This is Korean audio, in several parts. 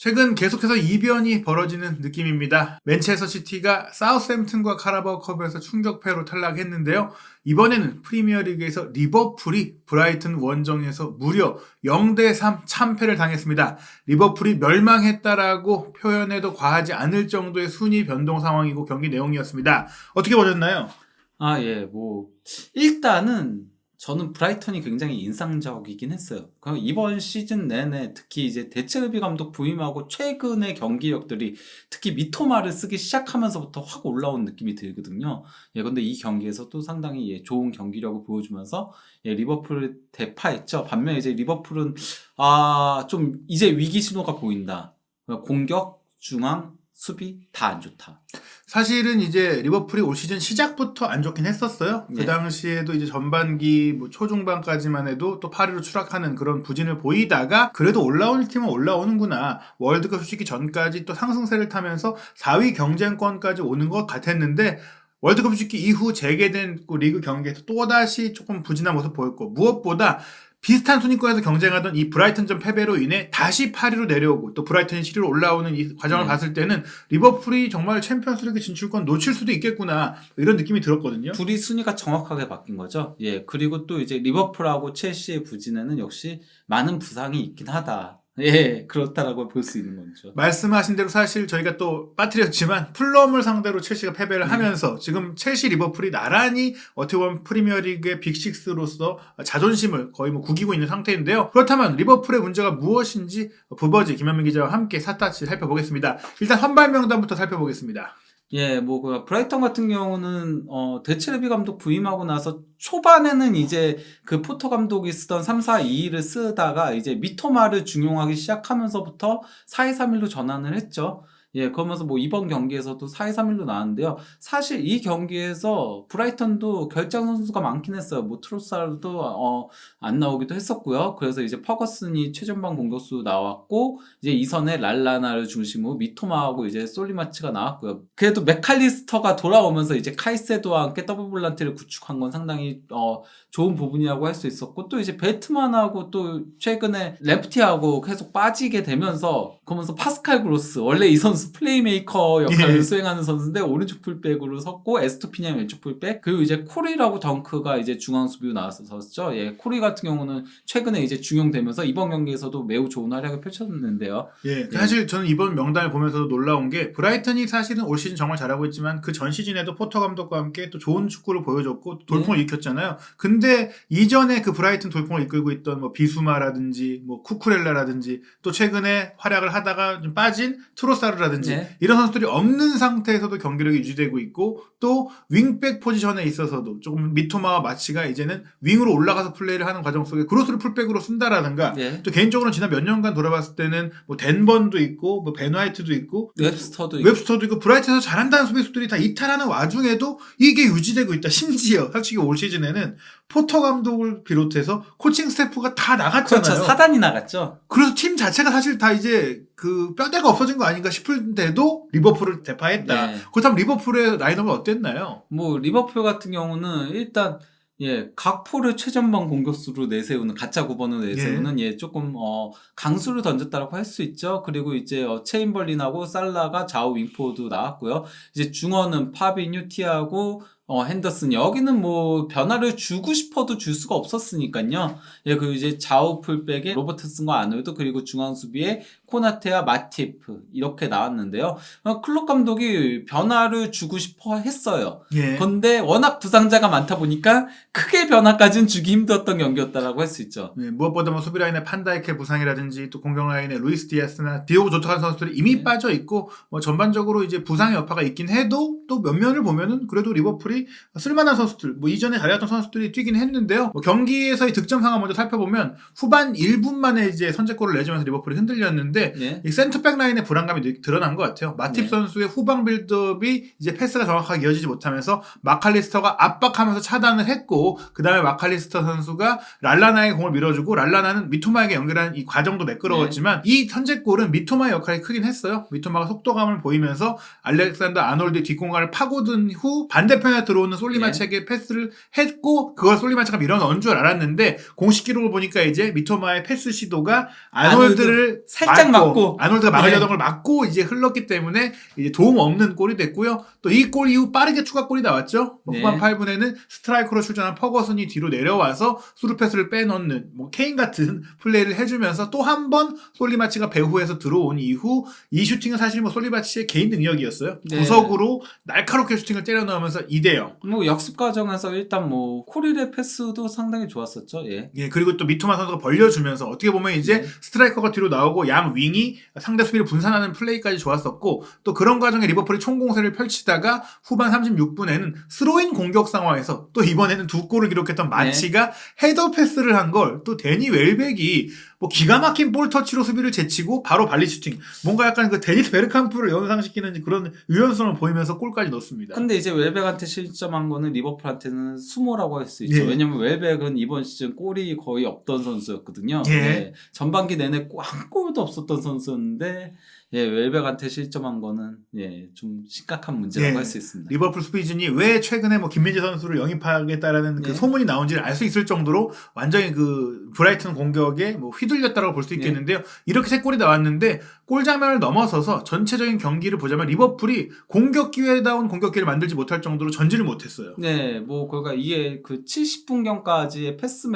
최근 계속해서 이변이 벌어지는 느낌입니다. 맨체스터 시티가 사우스햄튼과 카라바오컵에서 충격패로 탈락했는데요. 이번에는 프리미어리그에서 리버풀이 브라이튼 원정에서 무려 0대3 참패를 당했습니다. 리버풀이 멸망했다라고 표현해도 과하지 않을 정도의 순위 변동 상황이고 경기 내용이었습니다. 어떻게 보셨나요? 일단은 저는 브라이턴이 굉장히 인상적이긴 했어요. 이번 시즌 내내 특히 이제 데체르비 감독 부임하고 최근의 경기력들이 특히 미토마를 쓰기 시작하면서부터 확 올라온 느낌이 들거든요. 근데 이 경기에서 또 상당히 좋은 경기력을 보여주면서 리버풀을 대파했죠. 반면에 이제 리버풀은 좀 이제 위기 신호가 보인다. 공격, 중앙, 수비 다 안 좋다. 사실은 이제 리버풀이 올 시즌 시작부터 안 좋긴 했었어요. 그 당시에도 이제 전반기 초중반까지만 해도 또 8위로 추락하는 그런 부진을 보이다가 그래도 올라올 팀은 올라오는구나. 월드컵 솔직히 전까지 또 상승세를 타면서 4위 경쟁권까지 오는 것 같았는데 월드컵 솔직히 이후 재개된 리그 경기에서 또다시 조금 부진한 모습 보였고 무엇보다 비슷한 순위권에서 경쟁하던 이 브라이턴전 패배로 인해 다시 8위로 내려오고 또 브라이턴이 7위로 올라오는 이 과정을 봤을 때는 리버풀이 정말 챔피언스리그 진출권 놓칠 수도 있겠구나 이런 느낌이 들었거든요. 둘이 순위가 정확하게 바뀐 거죠. 그리고 또 이제 리버풀하고 첼시의 부진에는 역시 많은 부상이 있긴 하다. 그렇다라고 볼 수 있는 거죠. 말씀하신 대로 사실 저희가 또 빠뜨렸지만 풀럼을 상대로 첼시가 패배를 하면서 지금 첼시 리버풀이 나란히 어떻게 보면 프리미어리그의 빅6로서 자존심을 거의 구기고 있는 상태인데요. 그렇다면 리버풀의 문제가 무엇인지 부버지 김현민 기자와 함께 샅샅이 살펴보겠습니다. 일단 선발 명단부터 살펴보겠습니다. 브라이턴 같은 경우는, 데체르비 감독 부임하고 나서 초반에는 이제 그 포터 감독이 쓰던 3-4-2를 쓰다가 이제 미토마를 중용하기 시작하면서부터 4-2-3-1로 전환을 했죠. 그러면서 이번 경기에서도 4-2-3-1로 나왔는데요. 사실 이 경기에서 브라이턴도 결장 선수가 많긴 했어요. 트로사르도, 안 나오기도 했었고요. 그래서 이제 퍼거슨이 최전방 공격수 나왔고, 이제 이선에 랄라나를 중심으로 미토마하고 이제 솔리마치가 나왔고요. 그래도 맥칼리스터가 돌아오면서 이제 카이세도와 함께 더블 볼란티를 구축한 건 상당히, 좋은 부분이라고 할 수 있었고, 또 이제 벨트만하고 또 최근에 램프티하고 계속 빠지게 되면서, 그러면서 파스칼 그로스, 원래 이 선수 플레이메이커 역할을 수행하는 선수인데 오른쪽 풀백으로 섰고 에스토피냐 왼쪽 풀백, 그리고 이제 코리라고 덩크가 이제 중앙 수비로 나왔었죠. 코리 같은 경우는 최근에 이제 중용되면서 이번 경기에서도 매우 좋은 활약을 펼쳤는데요. 사실 저는 이번 명단을 보면서도 놀라운 게 브라이턴이 사실은 올 시즌 정말 잘하고 있지만 그 전 시즌에도 포터 감독과 함께 또 좋은 축구를 보여줬고 돌풍을 일으켰잖아요. 근데 이전에 그 브라이튼 돌풍을 이끌고 있던 비수마라든지 쿠쿠렐라라든지 또 최근에 활약을 하다가 좀 빠진 트로사르라든지 이런 선수들이 없는 상태에서도 경기력이 유지되고 있고 또 윙백 포지션에 있어서도 조금 미토마와 마치가 이제는 윙으로 올라가서 플레이를 하는 과정 속에 그로스를 풀백으로 쓴다라든가 또 개인적으로 지난 몇 년간 돌아봤을 때는 댄번도 있고 벤 화이트도 있고 웹스터도 있고 브라이트에서 잘한다는 수비수들이 다 이탈하는 와중에도 이게 유지되고 있다. 심지어 솔직히 올 시즌에는 포터 감독을 비롯해서 코칭 스태프가 다 나갔잖아요. 그렇죠. 사단이 나갔죠. 그래서 팀 자체가 사실 다 이제 그 뼈대가 없어진 거 아닌가 싶은데도 리버풀을 대파했다. 그렇다면 리버풀의 라인업은 어땠나요? 리버풀 같은 경우는 일단 각포를 최전방 공격수로 내세우는 가짜 9번으로 내세우는 조금 강수를 던졌다고 할 수 있죠. 그리고 이제 체인벌린하고 살라가 좌우 윙포도 나왔고요. 이제 중원은 파비뉴, 티아고, 핸더슨, 여기는 변화를 주고 싶어도 줄 수가 없었으니까요. 그리고 이제 좌우 풀백에 로버트슨과 아놀드, 그리고 중앙 수비에 코나테와 마티프 이렇게 나왔는데요. 클롭 감독이 변화를 주고 싶어 했어요. 근데 워낙 부상자가 많다 보니까 크게 변화까지는 주기 힘들었던 경기였다라고 할 수 있죠. 무엇보다 수비 라인의 판다이케 부상이라든지 또 공격 라인의 루이스 디아스나 디오고 조타 같은 선수들이 이미 빠져 있고 전반적으로 이제 부상의 여파가 있긴 해도 또 몇 면을 보면은 그래도 리버풀이 쓸만한 선수들, 이전에 잘했던 선수들이 뛰긴 했는데요. 경기에서의 득점 상황 먼저 살펴보면 후반 1분 만에 이제 선제골을 내주면서 리버풀이 흔들렸는데 이 센터백 라인의 불안감이 드러난 것 같아요. 마팁 선수의 후방 빌드업이 이제 패스가 정확하게 이어지지 못하면서 마칼리스터가 압박하면서 차단을 했고 그 다음에 마칼리스터 선수가 랄라나에게 공을 밀어주고 랄라나는 미토마에게 연결하는 이 과정도 매끄러웠지만 이 선제골은 미토마의 역할이 크긴 했어요. 미토마가 속도감을 보이면서 알렉산더 아놀드의 뒷공간을 파고든 후 반대편에 후반전에 들어오는 솔리마치에게 패스를 했고 그걸 솔리마치가 밀어 넣은 줄 알았는데 공식 기록을 보니까 이제 미토마의 패스 시도가 아놀드를 살짝 맞고 아놀드가 막으려던 걸 막고 이제 흘렀기 때문에 이제 도움 없는 골이 됐고요. 또 이 골 이후 빠르게 추가골이 나왔죠. 후반 8분에는 스트라이커로 출전한 퍼거슨이 뒤로 내려와서 스루 패스를 빼놓는 뭐 케인 같은 플레이를 해주면서 또 한 번 솔리마치가 배후에서 들어온 이후 이 슈팅은 사실 뭐 솔리마치의 개인 능력이었어요. 구석으로 날카롭게 슈팅을 때려 넣으면서 2대0. 뭐 역습 과정에서 일단 뭐 코릴의 패스도 상당히 좋았었죠. 예. 그리고 또 미토마 선수가 벌려주면서 어떻게 보면 이제 스트라이커가 뒤로 나오고 양 윙이 상대 수비를 분산하는 플레이까지 좋았었고 또 그런 과정에 리버풀이 총공세를 펼치다가 후반 36분에는 스로인 공격 상황에서 또 이번에는 2골을 기록했던 마치가 헤더 패스를 한 걸 또 데니 웰백이 뭐 기가 막힌 볼 터치로 수비를 제치고 바로 발리 슈팅. 뭔가 약간 그 데니스 베르캄프를 연상시키는 그런 유연성을 보이면서 골까지 넣습니다. 근데 이제 웰백한테 실점한 거는 리버풀한테는 수모라고 할 수 있죠. 왜냐면 웰백은 이번 시즌 골이 거의 없던 선수였거든요. 전반기 내내 한 골도 없었던 선수였는데 웰백한테 실점한 거는 좀 심각한 문제라고 할 수 있습니다. 리버풀 수비진이 왜 최근에 뭐 김민재 선수를 영입하겠다라는 그 소문이 나온지를 알 수 있을 정도로 완전히 그 브라이튼 공격에 뭐 휘둘렸다라고 볼 수 있겠는데요. 이렇게 3골이 나왔는데 골 장면을 넘어서서 전체적인 경기를 보자면 리버풀이 공격 기회다운 공격 기회를 만들지 못할 정도로 전지를 못했어요. 뭐 그러니까 이게 그 70분경까지의 패스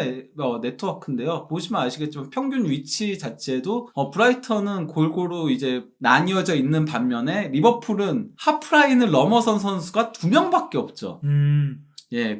네트워크인데요. 보시면 아시겠지만 평균 위치 자체도 브라이턴은 골고루 이제 나뉘어져 있는 반면에 리버풀은 하프라인을 넘어선 선수가 2명밖에 없죠.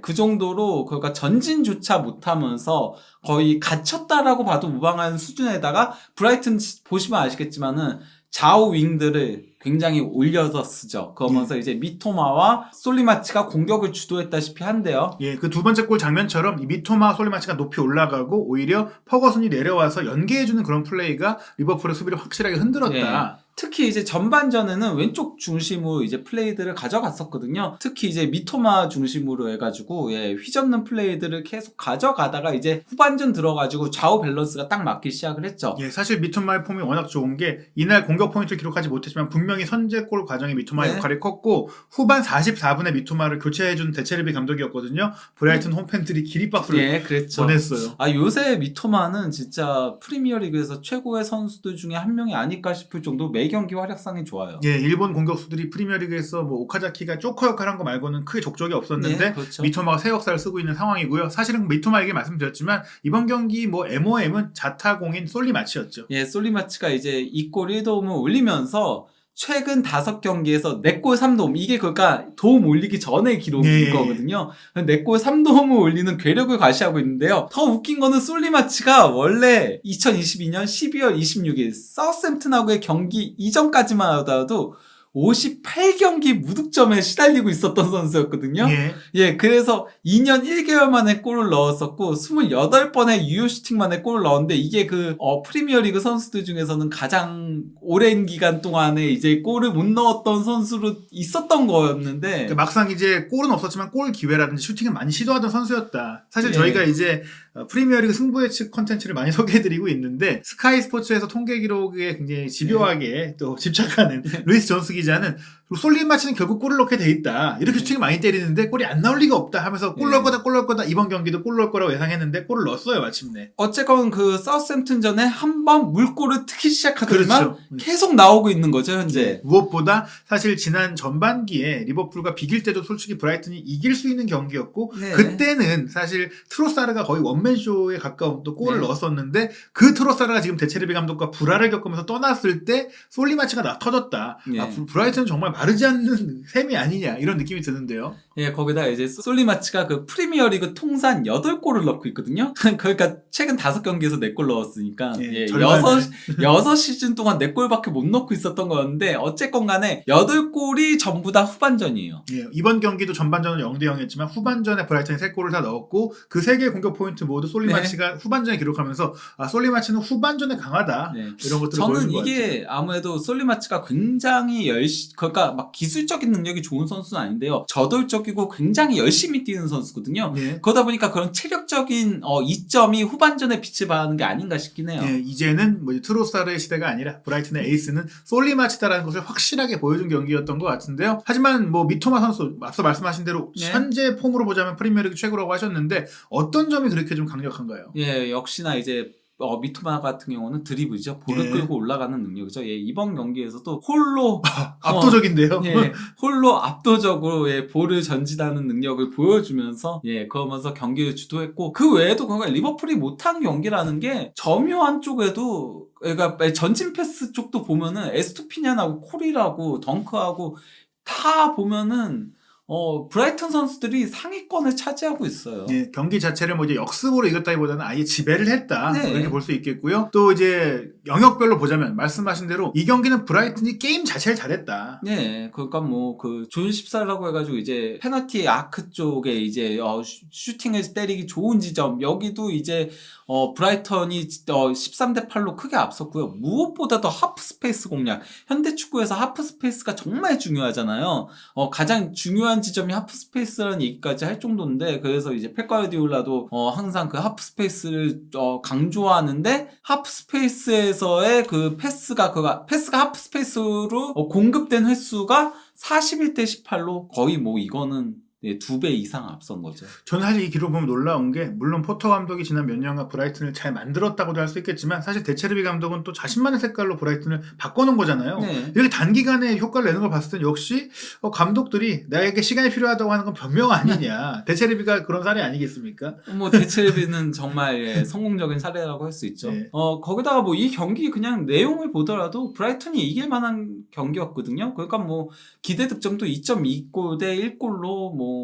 그 정도로 그러니까 전진조차 못하면서 거의 갇혔다라고 봐도 무방한 수준에다가 브라이튼 보시면 아시겠지만은 좌우 윙들을 굉장히 올려서 쓰죠. 그러면서 이제 미토마와 솔리마치가 공격을 주도했다시피 한데요. 그 두 번째 골 장면처럼 이 미토마 솔리마치가 높이 올라가고 오히려 퍼거슨이 내려와서 연계해주는 그런 플레이가 리버풀의 수비를 확실하게 흔들었다. 특히 이제 전반전에는 왼쪽 중심으로 이제 플레이들을 가져갔었거든요. 특히 이제 미토마 중심으로 해가지고 휘젓는 플레이들을 계속 가져가다가 이제 후반전 들어가지고 좌우 밸런스가 딱 맞기 시작을 했죠. 사실 미토마의 폼이 워낙 좋은 게 이날 공격 포인트를 기록하지 못했지만 분명히 선제골 과정에 미토마의 역할이 컸고 후반 44분에 미토마를 교체해준 데체르비 감독이었거든요. 브라이튼 홈팬들이 기립박수를 보냈어요. 요새 미토마는 진짜 프리미어리그에서 최고의 선수들 중에 한 명이 아닐까 싶을 정도 경기 활약상이 좋아요. 일본 공격수들이 프리미어리그에서 뭐 오카자키가 쪼커 역할을 한 거 말고는 크게 족적이 없었는데 미토마가 새 역사를 쓰고 있는 상황이고요. 사실은 미토마에게 말씀드렸지만 이번 경기 뭐 MOM은 자타공인 솔리마치였죠. 솔리마치가 이제 2골 1도움을 올리면서 최근 5경기에서 4골 3도움. 이게 그러니까 도움 올리기 전의 기록인 거거든요. 4골 3도움을 올리는 괴력을 과시하고 있는데요. 더 웃긴 거는 솔리마치가 원래 2022년 12월 26일 사우스햄튼하고의 경기 이전까지만 하더라도 58경기 무득점에 시달리고 있었던 선수였거든요. 그래서 2년 1개월 만에 골을 넣었었고 28번의 유효 슈팅 만에 골을 넣었는데 이게 그 프리미어리그 선수들 중에서는 가장 오랜 기간 동안에 이제 골을 못 넣었던 선수로 있었던 거였는데 막상 이제 골은 없었지만 골 기회라든지 슈팅은 많이 시도하던 선수였다. 사실 저희가 이제 프리미어리그 승부 예측 콘텐츠를 많이 소개해드리고 있는데 스카이 스포츠에서 통계 기록에 굉장히 집요하게 또 집착하는 루이스 존스 기자는 솔리마치는 결국 골을 넣게 돼 있다. 이렇게 슈팅을 많이 때리는데 골이 안 나올 리가 없다 하면서 골 넣을 거다. 이번 경기도 골 넣을 거라고 예상했는데 골을 넣었어요 마침내. 어쨌건 그 사우스햄튼전에 한 번 물골을 트기 시작하더니만 계속 나오고 있는 거죠 현재. 무엇보다 사실 지난 전반기에 리버풀과 비길 때도 솔직히 브라이튼이 이길 수 있는 경기였고 그때는 사실 트로사르가 거의 원맨쇼에 가까운 또 골을 넣었었는데 그 트로사르가 지금 데체르비 감독과 불화를 겪으면서 떠났을 때 솔리마치가 터졌다. 브라이튼은 정말 마르지 않는 셈이 아니냐 이런 느낌이 드는데요. 거기다 이제 솔리마치가 그 프리미어리그 통산 8골을 넣고 있거든요. 그러니까 최근 5경기에서 4골 넣었으니까 6시즌 동안 4골밖에 못 넣고 있었던 거였는데 어쨌건 간에 8골이 전부 다 후반전이에요. 이번 경기도 전반전은 0대0이었지만 후반전에 브라이튼이 3골을 다 넣었고 그 3개의 공격 포인트 모두 솔리마치가 후반전에 기록하면서 솔리마치는 후반전에 강하다 이런 것들을 보여준 것 같아요. 저는 이게 아무래도 솔리마치가 굉장히 그러니까 선수가 막 기술적인 능력이 좋은 선수는 아닌데요. 저돌적이고 굉장히 열심히 뛰는 선수거든요. 예. 그러다 보니까 그런 체력적인 이점이 후반전에 빛을 발하는 게 아닌가 싶긴 해요. 예, 이제는 뭐 트로사르의 시대가 아니라 브라이튼의 에이스는 솔리마치다라는 것을 확실하게 보여준 경기였던 것 같은데요. 하지만 뭐 미토마 선수 앞서 말씀하신 대로 네. 현재 폼으로 보자면 프리미어리그 최고라고 하셨는데 어떤 점이 그렇게 좀 강력한가요? 예, 역시나 이제 미토마 같은 경우는 드리블이죠. 볼을 예. 끌고 올라가는 능력이죠. 예, 이번 경기에서도 홀로 압도적인데요. 예, 홀로 압도적으로 볼을 전진하는 능력을 보여주면서 그러면서 경기를 주도했고 그 외에도 그러니까 리버풀이 못한 경기라는 게 점유한 쪽에도 그러니까 전진 패스 쪽도 보면은 에스토피냐하고 콜이라고 덩크하고 다 보면은 브라이튼 선수들이 상위권을 차지하고 있어요. 예, 경기 자체를 뭐 이제 역습으로 이겼다기보다는 아예 지배를 했다. 네. 이렇게 볼 수 있겠고요. 또 이제 영역별로 보자면 말씀하신 대로 이 경기는 브라이튼이 게임 자체를 잘했다. 네, 그러니까 뭐 존 14라고 해가지고 이제 페널티 아크 쪽에 이제 슈팅을 때리기 좋은 지점 여기도 이제 브라이턴이 13대 8로 크게 앞섰고요. 무엇보다도 하프 스페이스 공략. 현대 축구에서 하프 스페이스가 정말 중요하잖아요. 가장 중요한 지점이 하프 스페이스라는 얘기까지 할 정도인데 그래서 이제 펩 가르디올라도 항상 그 하프 스페이스를 강조하는데 하프 스페이스에서의 그 패스가 하프 스페이스로 공급된 횟수가 41대 18로 거의 뭐 이거는 2배 이상 앞선 거죠. 저는 사실 이 기록 보면 놀라운 게 물론 포터 감독이 지난 몇 년간 브라이튼을 잘 만들었다고도 할 수 있겠지만 사실 데체르비 감독은 또 자신만의 색깔로 브라이튼을 바꿔놓은 거잖아요. 네. 이렇게 단기간에 효과를 내는 걸 봤을 땐 역시 감독들이 나에게 시간이 필요하다고 하는 건 변명 아니냐. 데체르비가 그런 사례 아니겠습니까? 뭐 데체르비는 정말 성공적인 사례라고 할 수 있죠. 네. 거기다가 뭐 이 경기 그냥 내용을 보더라도 브라이튼이 이길 만한 경기였거든요. 그러니까 뭐 기대 득점도 2.2골 대 1골로 뭐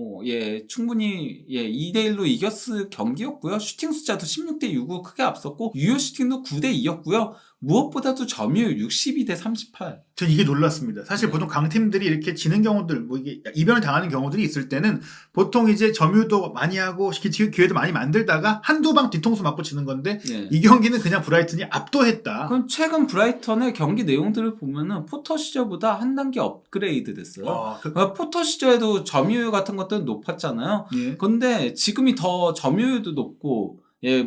충분히 2대1로 이겼을 경기였고요. 슈팅 숫자도 16대 6으로 크게 앞섰고 유효 슈팅도 9대 2였고요. 무엇보다도 점유율 62대 38. 전 이게 놀랐습니다. 사실 네. 보통 강팀들이 이렇게 지는 경우들, 뭐 이게 이변을 당하는 경우들이 있을 때는 보통 이제 점유도 많이 하고 기회도 많이 만들다가 한두 방 뒤통수 맞고 지는 건데 네. 이 경기는 그냥 브라이튼이 압도했다. 그럼 최근 브라이턴의 경기 내용들을 보면은 포터 시절보다 한 단계 업그레이드 됐어요. 그러니까 포터 시절에도 점유율 같은 것들은 높았잖아요. 예. 근데 지금이 더 점유율도 높고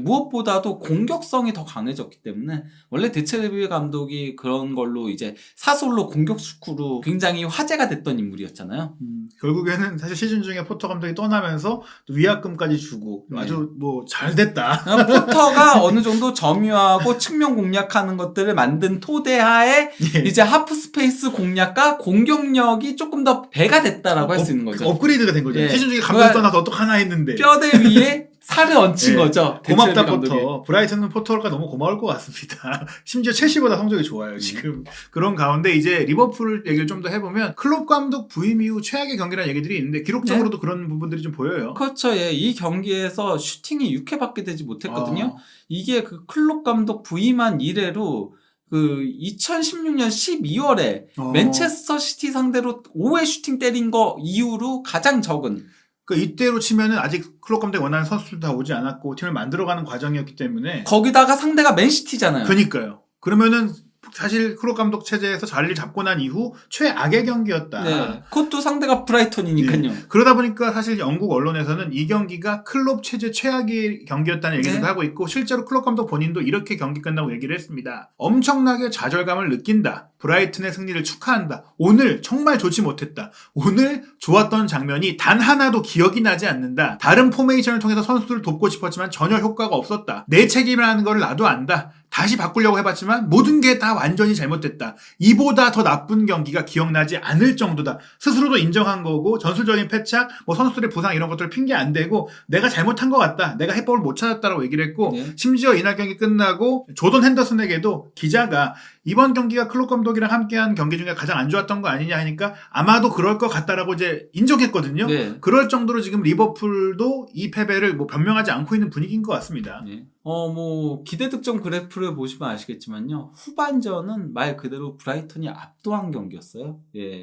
무엇보다도 공격성이 더 강해졌기 때문에 원래 데체르비 감독이 그런 걸로 이제 사솔로 공격 축구로 굉장히 화제가 됐던 인물이었잖아요. 결국에는 사실 시즌 중에 포터 감독이 떠나면서 또 위약금까지 주고 아주 뭐 잘 됐다. 포터가 어느 정도 점유하고 측면 공략하는 것들을 만든 토대하에 예. 이제 하프 스페이스 공략과 공격력이 조금 더 배가 됐다라고 할 수 있는 거죠. 업그레이드가 된 거죠. 예. 시즌 중에 감독 떠나서 어떡하나 했는데. 뼈대 위에 살을 얹힌 예. 거죠. 고맙다 데체르비 감독이. 포터. 브라이튼은 포터가 너무 고마울 것 같습니다. 심지어 첼시보다 성적이 좋아요 지금. 그런 가운데 이제 리버풀 얘기를 좀 더 해보면 클롭 감독 부임 이후 최악의 경기라는 얘기들이 있는데 기록적으로도 그런 부분들이 좀 보여요. 그렇죠. 이 경기에서 슈팅이 6회밖에 되지 못했거든요. 아. 이게 그 클롭 감독 부임한 이래로 그 2016년 12월에 맨체스터 시티 상대로 5회 슈팅 때린 거 이후로 가장 적은. 이때로 치면은 아직 클롭 감독이 원하는 선수들 다 오지 않았고 팀을 만들어가는 과정이었기 때문에. 거기다가 상대가 맨시티잖아요. 그러니까요. 그러면은 사실 클롭 감독 체제에서 자리를 잡고 난 이후 최악의 경기였다. 네. 그것도 상대가 브라이턴이니까요. 네. 그러다 보니까 사실 영국 언론에서는 이 경기가 클롭 체제 최악의 경기였다는 얘기도 네. 하고 있고 실제로 클롭 감독 본인도 이렇게 경기 끝나고 얘기를 했습니다. 엄청나게 좌절감을 느낀다. 브라이튼의 승리를 축하한다. 오늘 정말 좋지 못했다. 오늘 좋았던 장면이 단 하나도 기억이 나지 않는다. 다른 포메이션을 통해서 선수들을 돕고 싶었지만 전혀 효과가 없었다. 내 책임이라는 걸 나도 안다. 다시 바꾸려고 해봤지만 모든 게 다 완전히 잘못됐다. 이보다 더 나쁜 경기가 기억나지 않을 정도다. 스스로도 인정한 거고 전술적인 패착, 뭐 선수들의 부상 이런 것들 핑계 안 대고 내가 잘못한 것 같다. 내가 해법을 못 찾았다라고 얘기를 했고 네. 심지어 이날 경기 끝나고 조던 핸더슨에게도 기자가 이번 경기가 클롭 감독이랑 함께한 경기 중에 가장 안 좋았던 거 아니냐 하니까 아마도 그럴 것 같다라고 이제 인정했거든요. 네. 그럴 정도로 지금 리버풀도 이 패배를 뭐 변명하지 않고 있는 분위기인 것 같습니다. 네. 뭐 기대 득점 그래프를 보시면 아시겠지만요. 후반전은 말 그대로 브라이턴이 압도한 경기였어요.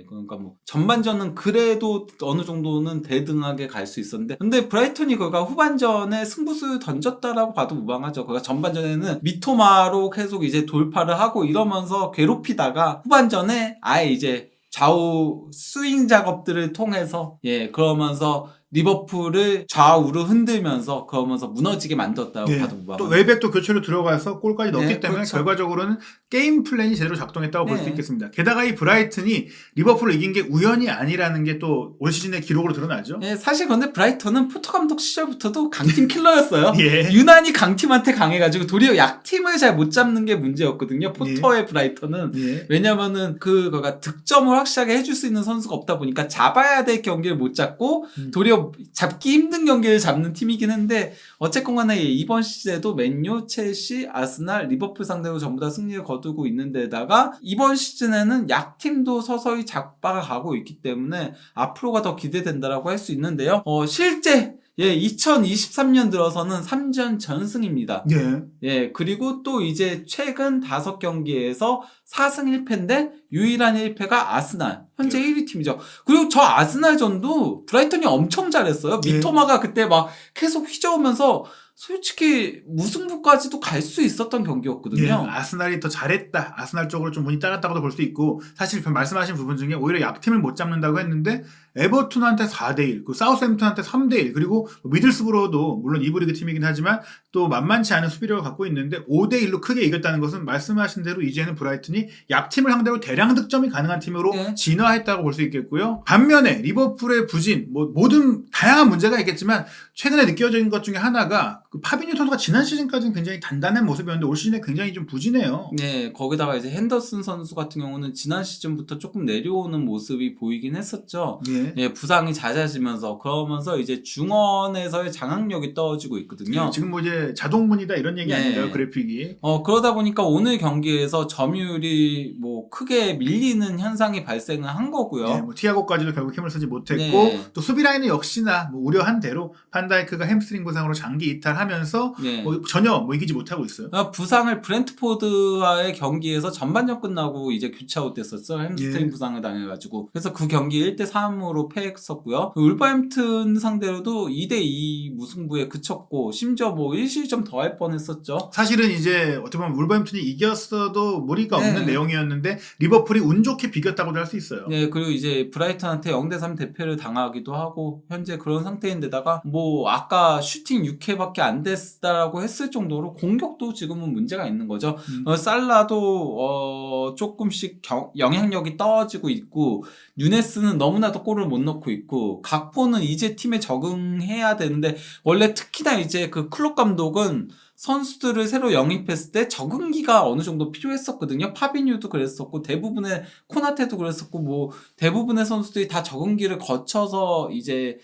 그러니까 뭐 전반전은 그래도 어느 정도는 대등하게 갈 수 있었는데 근데 브라이턴이 그가 후반전에 승부수 던졌다라고 봐도 무방하죠. 그가 전반전에는 미토마로 계속 이제 돌파를 하고 이러면서 괴롭히다가 후반전에 아예 이제 좌우 스윙 작업들을 통해서 그러면서 리버풀을 좌우로 흔들면서 그러면서 무너지게 만들었다고 봐도 무방합니다. 또 웰백도 교체로 들어가서 골까지 넣었기 네, 때문에 그렇죠. 결과적으로는 게임 플랜이 제대로 작동했다고 볼 수 네. 있겠습니다. 게다가 이 브라이튼이 리버풀을 이긴 게 우연이 아니라는 게 또 올 시즌의 기록으로 드러나죠. 사실 근데 브라이턴은 포터 감독 시절부터도 강팀 킬러였어요. 예. 유난히 강팀한테 강해가지고 도리어 약팀을 잘 못 잡는 게 문제였거든요. 포터의 브라이턴은. 예. 왜냐면은 그거가 득점을 확실하게 해줄 수 있는 선수가 없다 보니까 잡아야 될 경기를 못 잡고 도리어 잡기 힘든 경기를 잡는 팀이긴 한데 어쨌건 간에 이번 시즌에도 맨유, 첼시, 아스날, 리버풀 상대로 전부 다 승리를 거두고 있는 데다가 이번 시즌에는 약팀도 서서히 잡아가고 있기 때문에 앞으로가 더 기대된다라고 할 수 있는데요. 실제 2023년 들어서는 3전 전승입니다. 그리고 또 이제 최근 5경기에서 4승 1패인데 유일한 1패가 아스날. 현재 1위 팀이죠. 그리고 저 아스날전도 브라이턴이 엄청 잘했어요. 미토마가 그때 막 계속 휘저으면서 솔직히 무승부까지도 갈 수 있었던 경기였거든요. 아스날이 더 잘했다. 아스날 쪽으로 좀 운이 따랐다고도 볼 수 있고 사실 말씀하신 부분 중에 오히려 약팀을 못 잡는다고 했는데 에버튼한테 4대1, 그 사우스햄튼한테 3대1 그리고 미들스브로도 물론 2부 리그 팀이긴 하지만 또 만만치 않은 수비력을 갖고 있는데 5대1로 크게 이겼다는 것은 말씀하신 대로 이제는 브라이튼이 약팀을 상대로 대량 득점이 가능한 팀으로 진화했다고 볼 수 있겠고요. 반면에 리버풀의 부진, 모든 다양한 문제가 있겠지만 최근에 느껴진 것 중에 하나가 그 파비뉴 선수가 지난 시즌까지는 굉장히 단단한 모습이었는데 올 시즌에 굉장히 좀 부진해요. 거기다가 이제 핸더슨 선수 같은 경우는 지난 시즌부터 조금 내려오는 모습이 보이긴 했었죠. 부상이 잦아지면서 그러면서 이제 중원에서의 장악력이 떨어지고 있거든요. 지금 이제 자동문이다 이런 얘기 아닌가요, 그래픽이? 그러다 보니까 오늘 경기에서 점유율이 크게 밀리는 현상이 발생을 한 거고요. 티아고까지도 결국 힘을 쓰지 못했고 또 수비 라인은 역시나 우려한 대로 판다이크가 햄스트링 부상으로 장기 이탈하면서 전혀 이기지 못하고 있어요. 부상을 브렌트포드와의 경기에서 전반전 끝나고 이제 교체아웃 됐었어. 햄스트링 부상을 당해가지고. 그래서 그 경기 1대3으로 패했었고요. 울버햄튼 상대로도 2대2 무승부에 그쳤고 심지어 1실점 더 할 뻔했었죠. 사실은 이제 어떻게 보면 울버햄튼이 이겼어도 무리가 없는 내용이었는데 리버풀이 운 좋게 비겼다고도 할 수 있어요. 그리고 이제 브라이턴한테 0대3 대패를 당하기도 하고 현재 그런 상태인데다가 아까 슈팅 6회밖에 안 됐다라고 했을 정도로 공격도 지금은 문제가 있는 거죠. 살라도 조금씩 영향력이 떨어지고 있고 누네스는 너무나도 골을 못 넣고 있고 각포는 이제 팀에 적응해야 되는데 원래 특히나 이제 그 클롭 감독은 선수들을 새로 영입했을 때 적응기가 어느 정도 필요했었거든요. 파비뉴도 그랬었고 대부분의 코나테도 그랬었고 대부분의 선수들이 다 적응기를 거쳐서 이제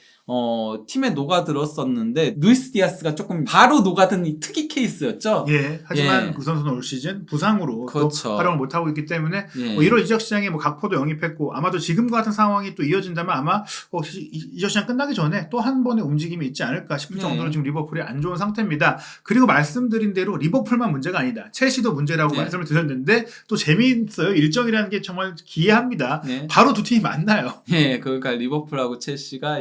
팀에 녹아들었었는데 루이스 디아스가 조금 바로 녹아든 이 특이 케이스였죠. 하지만 그 선수는 올 시즌 부상으로 또 활용을 못하고 있기 때문에 1월 이적 시장에 각포도 영입했고 아마도 지금 같은 상황이 또 이어진다면 아마 이적 시장 끝나기 전에 또 한 번의 움직임이 있지 않을까 싶을 정도로 지금 리버풀이 안 좋은 상태입니다. 그리고 말씀드린 대로 리버풀만 문제가 아니다. 첼시도 문제라고 말씀을 드렸는데 또 재미있어요. 일정이라는 게 정말 기이합니다. 바로 두 팀이 만나요. 그러니까 리버풀하고 첼시가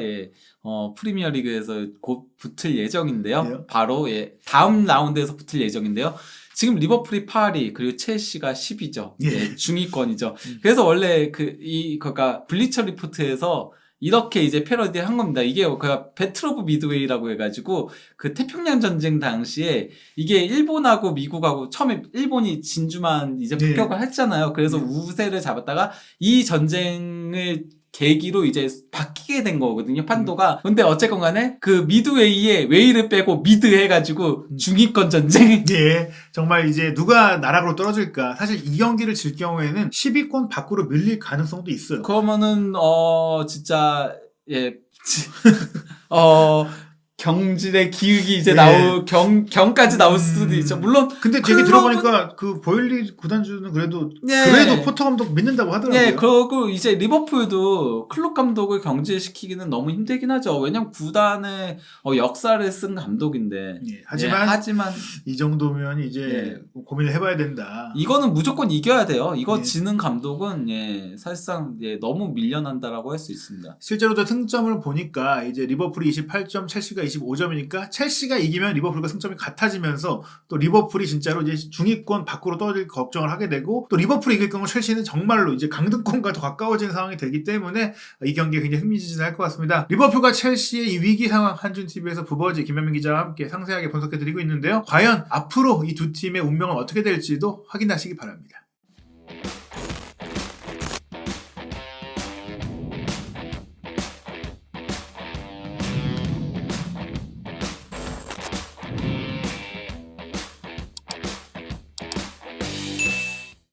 프리미어리그에서 곧 붙을 예정인데요. 바로 다음 라운드에서 붙을 예정인데요. 지금 리버풀이 8위 그리고 첼시가 10위죠. 중위권이죠. 그래서 원래 그러니까 블리처 리포트에서 이렇게 이제 패러디 한 겁니다. 이게 배틀 오브 미드웨이라고 해가지고 그 태평양 전쟁 당시에 이게 일본하고 미국하고 처음에 일본이 진주만 이제 폭격을 했잖아요. 그래서 우세를 잡았다가 이 전쟁을 계기로 이제 바뀌게 된 거거든요, 판도가. 근데 어쨌건 간에 그 미드웨이에 웨이를 빼고 미드 해가지고 중위권 전쟁. 정말 이제 누가 나락으로 떨어질까. 사실 이 경기를 질 경우에는 10위권 밖으로 밀릴 가능성도 있어요. 그러면은 진짜 경질의 기획이 이제 경까지 나올 수도 있죠. 물론. 근데 얘기 들어보니까 그 보일리 구단주는 그래도 포터 감독 믿는다고 하더라고요. 그리고 이제 리버풀도 클롭 감독을 경질시키기는 너무 힘들긴 하죠. 왜냐면 구단의 역사를 쓴 감독인데. 하지만 이 정도면 이제 고민을 해봐야 된다. 이거는 무조건 이겨야 돼요. 이거 지는 감독은 사실상 너무 밀려난다라고 할 수 있습니다. 실제로도 승점을 보니까 이제 리버풀이 28점, 첼시가 25점이니까 첼시가 이기면 리버풀과 승점이 같아지면서 또 리버풀이 진짜로 이제 중위권 밖으로 떨어질 걱정을 하게 되고 또 리버풀이 이길 경우 첼시는 정말로 이제 강등권과 더 가까워지는 상황이 되기 때문에 이 경기가 굉장히 흥미진진할 것 같습니다. 리버풀과 첼시의 이 위기 상황 한준TV에서 부버지 김현민 기자와 함께 상세하게 분석해드리고 있는데요. 과연 앞으로 이 두 팀의 운명은 어떻게 될지도 확인하시기 바랍니다.